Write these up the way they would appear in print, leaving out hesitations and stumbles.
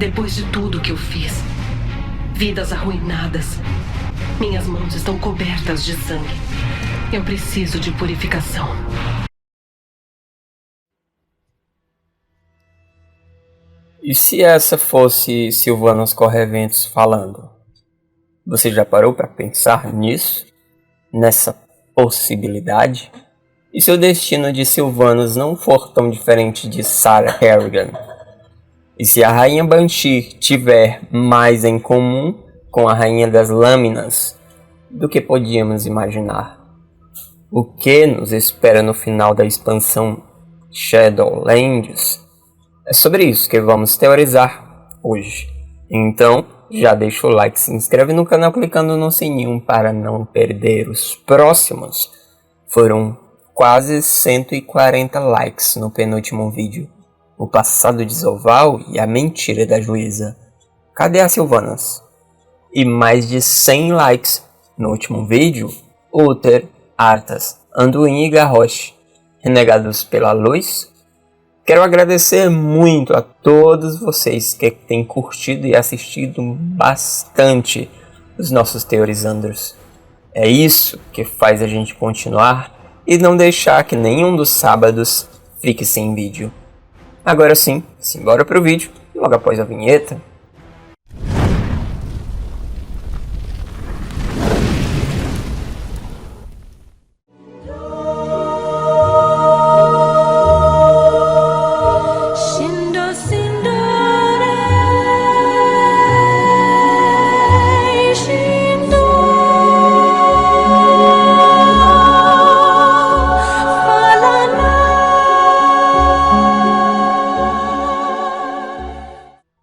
Depois de tudo que eu fiz, vidas arruinadas, minhas mãos estão cobertas de sangue. Eu preciso de purificação. E se essa fosse Sylvanas Correventos falando? Você já parou para pensar nisso? Nessa possibilidade? E se o destino de Sylvanas não for tão diferente de Sarah Harrigan? E se a Rainha Banshee tiver mais em comum com a Rainha das Lâminas do que podíamos imaginar? O que nos espera no final da expansão Shadowlands? É sobre isso que vamos teorizar hoje. Então, já deixa o like, se inscreve no canal clicando no sininho para não perder os próximos. Foram quase 140 likes no penúltimo vídeo. O passado de Zovaal e a mentira da juíza. Cadê a Sylvanas? E mais de 100 likes no último vídeo. Uther, Arthas, Anduin e Garrosh, renegados pela luz. Quero agradecer muito a todos vocês que têm curtido e assistido bastante os nossos Teorizandros. É isso que faz a gente continuar e não deixar que nenhum dos sábados fique sem vídeo. Agora sim, simbora pro vídeo, logo após a vinheta.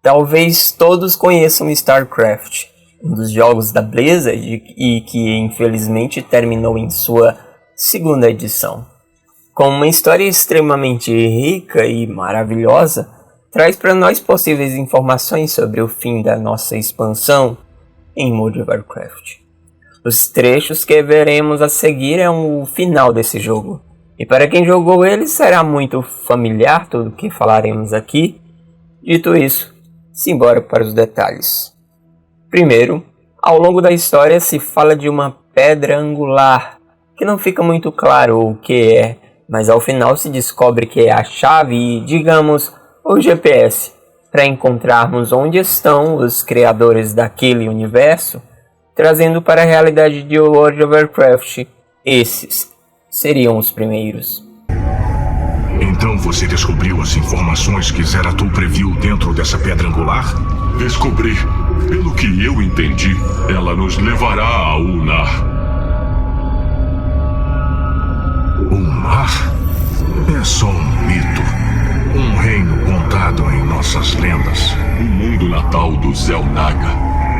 Talvez todos conheçam StarCraft, um dos jogos da Blizzard e que infelizmente terminou em sua segunda edição. Com uma história extremamente rica e maravilhosa, traz para nós possíveis informações sobre o fim da nossa expansão em World of Warcraft. Os trechos que veremos a seguir é o final desse jogo, e para quem jogou ele será muito familiar tudo o que falaremos aqui. Dito isso, simbora para os detalhes. Primeiro, ao longo da história se fala de uma pedra angular, que não fica muito claro o que é, mas ao final se descobre que é a chave e, digamos, o GPS, para encontrarmos onde estão os criadores daquele universo, trazendo para a realidade de World of Warcraft. Esses seriam os primeiros. Então você descobriu as informações que Zeratul previu dentro dessa pedra angular? Descobri. Pelo que eu entendi, ela nos levará a Ulnar. Ulnar? É só um mito. Um reino contado em nossas lendas. O mundo natal do Xel'Naga.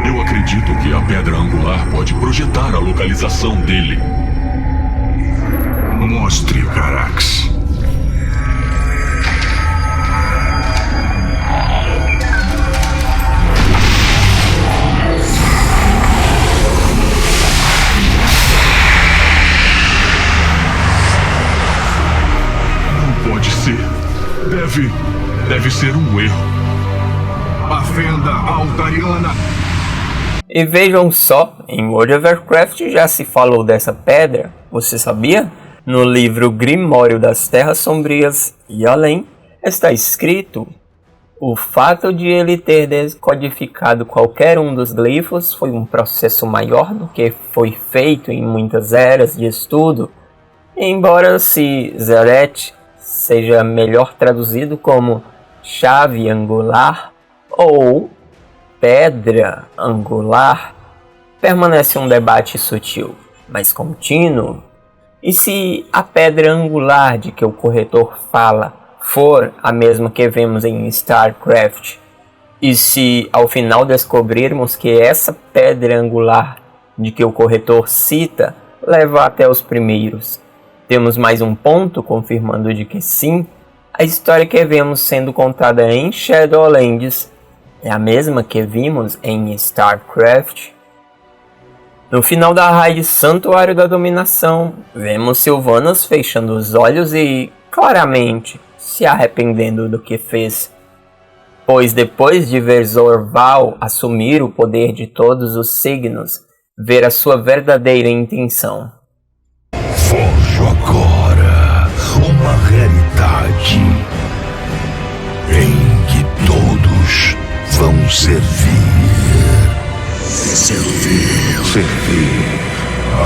Eu acredito que a pedra angular pode projetar a localização dele. Mostre, Carax. Pode ser. Deve ser um erro. A fenda altariana. E vejam só, em World of Warcraft já se falou dessa pedra, você sabia? No livro Grimório das Terras Sombrias e Além, está escrito: o fato de ele ter descodificado qualquer um dos glifos foi um processo maior do que foi feito em muitas eras de estudo, embora se Zeret seja melhor traduzido como chave angular ou pedra angular, permanece um debate sutil, mas contínuo. E se a pedra angular de que o corretor fala for a mesma que vemos em StarCraft, e se ao final descobrirmos que essa pedra angular de que o corretor cita leva até os primeiros, temos mais um ponto confirmando de que sim, a história que vemos sendo contada em Shadowlands é a mesma que vimos em StarCraft. No final da raid Santuário da Dominação, vemos Sylvanas fechando os olhos e, claramente, se arrependendo do que fez. pois depois de ver Zorval assumir o poder de todos os signos, ver a sua verdadeira intenção. Forjo agora uma realidade em que todos vão servir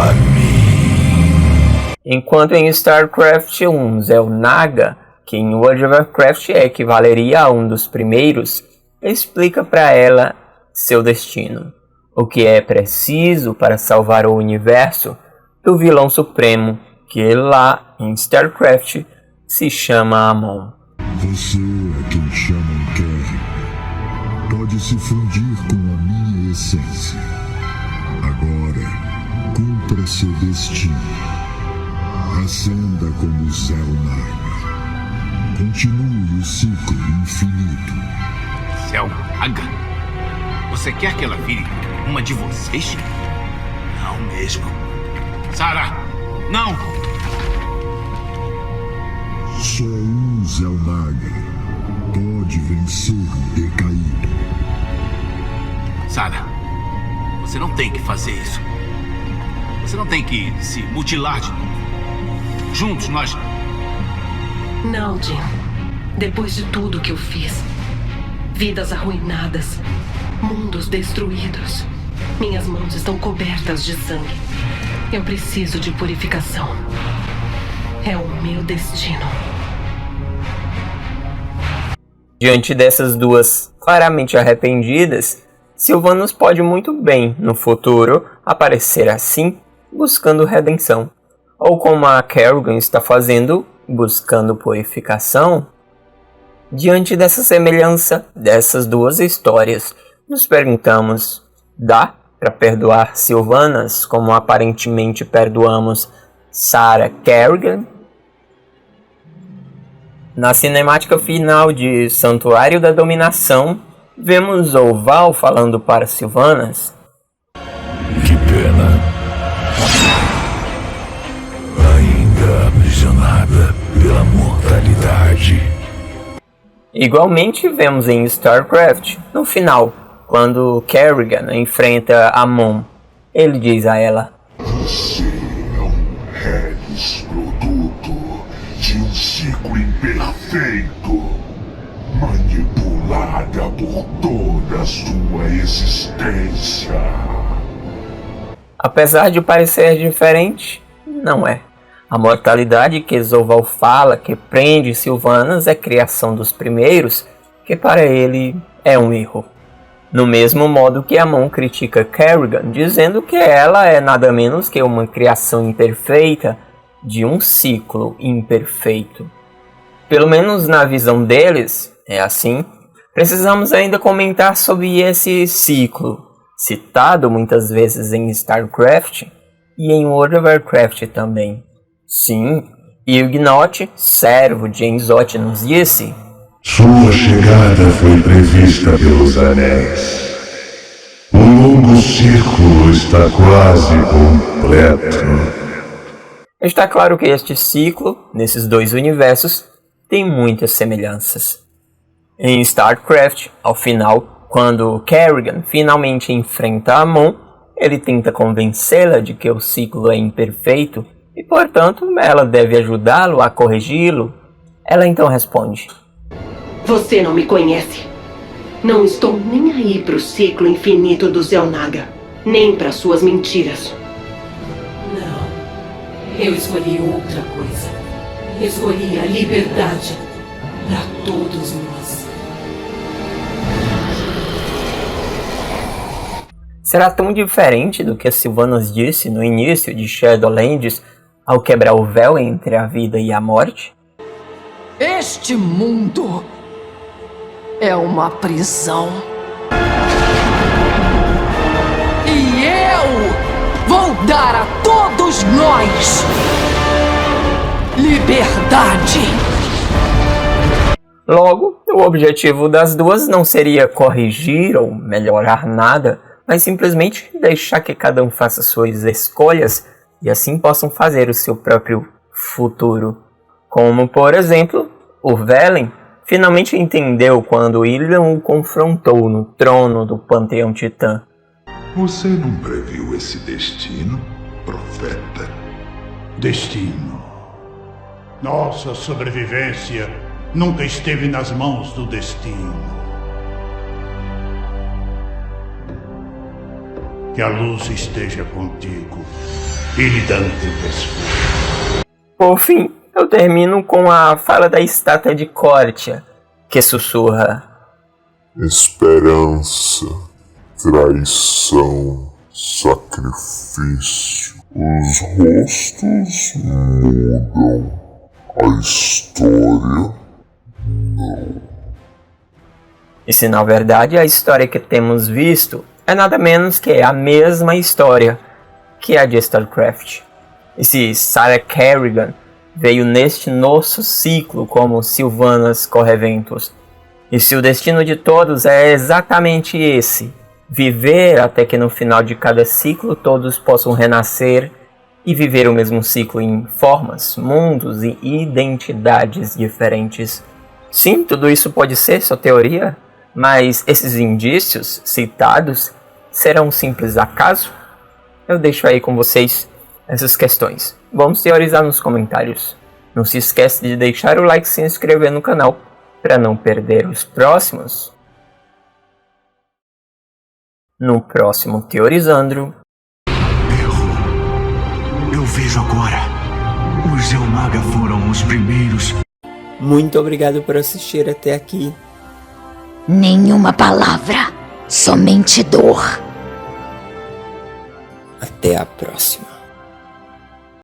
a mim. Enquanto em StarCraft 1, Xel'Naga, que em World of Warcraft equivaleria a um dos primeiros, explica para ela seu destino, o que é preciso para salvar o universo do vilão supremo, que lá em StarCraft se chama Amon. Você é quem chamam Kerrigan. Pode se fundir com a minha essência. Agora, cumpra seu destino. Ascenda como Xel'Naga. Continue o ciclo infinito. Xel'Naga? Você quer que ela vire uma de vocês? Não mesmo. Sarah, não! Só um Xel'Naga pode vencer o decaído. Sarah, você não tem que fazer isso. Você não tem que se mutilar de novo. Juntos nós... Não, Jim. Depois de tudo que eu fiz, vidas arruinadas, mundos destruídos, minhas mãos estão cobertas de sangue. Eu preciso de purificação. É o meu destino. Diante dessas duas claramente arrependidas, Sylvanas pode muito bem, no futuro, aparecer assim, buscando redenção. Ou como a Kerrigan está fazendo, buscando purificação. Diante dessa semelhança dessas duas histórias, nos perguntamos, dá para perdoar Sylvanas como aparentemente perdoamos Sarah Kerrigan? Na cinemática final de Santuário da Dominação, vemos Zorval falando para Sylvanas: Que pena. Ainda aprisionada pela mortalidade. Igualmente vemos em StarCraft, no final, quando Kerrigan enfrenta Amon, ele diz a ela: Você é um reles produto de um ciclo imperfeito, manipulada por toda a sua existência. Apesar de parecer diferente, não é. A mortalidade que Zorval fala que prende Sylvanas é criação dos primeiros, que para ele é um erro. No mesmo modo que Amon critica Kerrigan, dizendo que ela é nada menos que uma criação imperfeita de um ciclo imperfeito. Pelo menos na visão deles, é assim. Precisamos ainda comentar sobre esse ciclo, citado muitas vezes em StarCraft e em World of Warcraft também. Sim, Ugnaught, servo de Enzoth, nos disse: Sua chegada foi prevista pelos anéis. O longo círculo está quase completo. Está claro que este ciclo, nesses dois universos, tem muitas semelhanças. Em StarCraft, ao final, quando Kerrigan finalmente enfrenta Amon, ele tenta convencê-la de que o ciclo é imperfeito e, portanto, ela deve ajudá-lo a corrigi-lo. Ela então responde: Você não me conhece. Não estou nem aí pro ciclo infinito do Xel'Naga, nem para suas mentiras. Não. Eu escolhi outra coisa. Escolhi a liberdade para todos nós. Será tão diferente do que Sylvanas disse no início de Shadowlands ao quebrar o véu entre a vida e a morte? Este mundo é uma prisão. E eu vou dar a todos nós liberdade. Logo, o objetivo das duas não seria corrigir ou melhorar nada, mas simplesmente deixar que cada um faça suas escolhas e assim possam fazer o seu próprio futuro. Como, por exemplo, o Velen finalmente entendeu quando Illidan o confrontou no trono do Panteão Titã. Você não previu esse destino, profeta? Destino. Nossa sobrevivência nunca esteve nas mãos do destino. Que a luz esteja contigo e lhe dando teu pescoço. Por fim, eu termino com a fala da estátua de Cortia, que sussurra: esperança, traição, sacrifício. Os rostos mudam, a história não. E se na verdade a história que temos visto é nada menos que a mesma história que a de StarCraft. E se Sarah Kerrigan veio neste nosso ciclo como Sylvanas Correventus, e se o destino de todos é exatamente esse, viver até que no final de cada ciclo todos possam renascer e viver o mesmo ciclo em formas, mundos e identidades diferentes. Sim, tudo isso pode ser só teoria, mas esses indícios citados serão um simples acaso? Eu deixo aí com vocês essas questões. Vamos teorizar nos comentários. Não se esquece de deixar o like e se inscrever no canal para não perder os próximos. No próximo Teorizandro. Eu vejo agora. Os Zelnaga foram os primeiros. Muito obrigado por assistir até aqui. Nenhuma palavra, somente dor. Até a próxima.